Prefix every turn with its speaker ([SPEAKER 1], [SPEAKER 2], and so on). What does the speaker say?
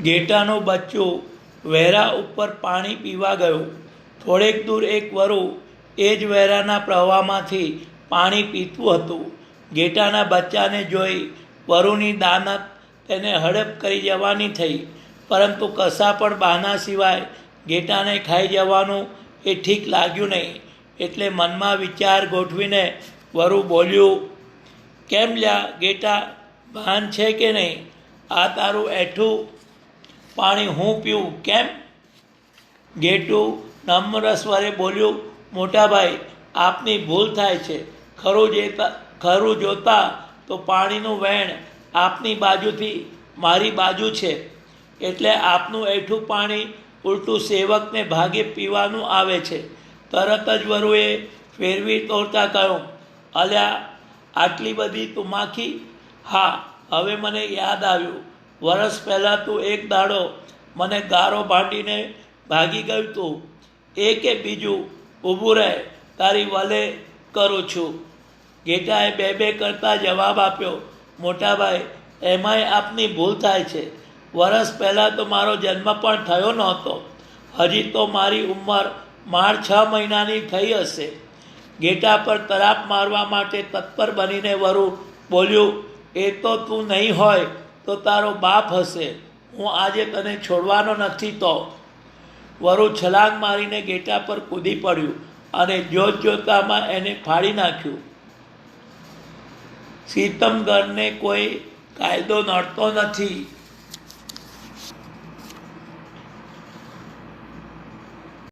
[SPEAKER 1] ઘેટાનું બચ્ચું વહેરા ઉપર પાણી પીવા ગયું. થોડેક દૂર એક વરુ એ જ વહેરાના પ્રવાહમાંથી પાણી પીતું હતું. ઘેટાના બચ્ચાને જોઈ વરુની દાનત તેને હડપ કરી જવાની થઈ, પરંતુ કશા પણ બહાના સિવાય ઘેટાને ખાઈ જવાનું એ ઠીક લાગ્યું નહીં. એટલે મનમાં વિચાર ગોઠવીને વરુ બોલ્યું, કેમ લ્યા ઘેટા, ભાન છે કે નહીં? આ તારું એઠું પાણી હું પીવું કેમ? ઘેટું નમ્ર સ્વરે બોલ્યું, મોટાભાઈ, આપની ભૂલ થાય છે. ખરું જોતા તો પાણીનું વહેણ આપની બાજુથી મારી બાજુ છે, એટલે આપનું એઠું પાણી ઉલટું સેવકને ભાગે પીવાનું આવે છે. તરત જ વરુએ ફેરવી તોડતા કહ્યું, અલ્યા, આટલી બધી તુમાખી? હા, હવે મને યાદ આવ્યું. વરસ પહેલાં તું એક દાડો મને ગારો ભાંડીને ભાગી ગયું તું. એ કે બીજું ઊભું રહે, તારી વલે કરું છું. ઘેટાએ બે કરતાં જવાબ આપ્યો, મોટાભાઈ, એમાંય આપની ભૂલ થાય છે. વરસ પહેલાં તો મારો જન્મ પણ થયો નહોતો. હજી તો મારી ઉંમર માળ 6 મહિનાની થઈ હશે. ઘેટા પર તરાપ મારવા માટે તત્પર બનીને વરુ બોલ્યું, એ તો તું નહીં હોય તો તારો બાપ હશે. હું આજે તને છોડવાનો નથી. તો વરુ છલાંગ મારીને ઘેટા પર કૂદી પડ્યું અને જોતજોતામાં એને ફાડી નાખ્યું. સીતમગરને કોઈ કાયદો નડતો નથી.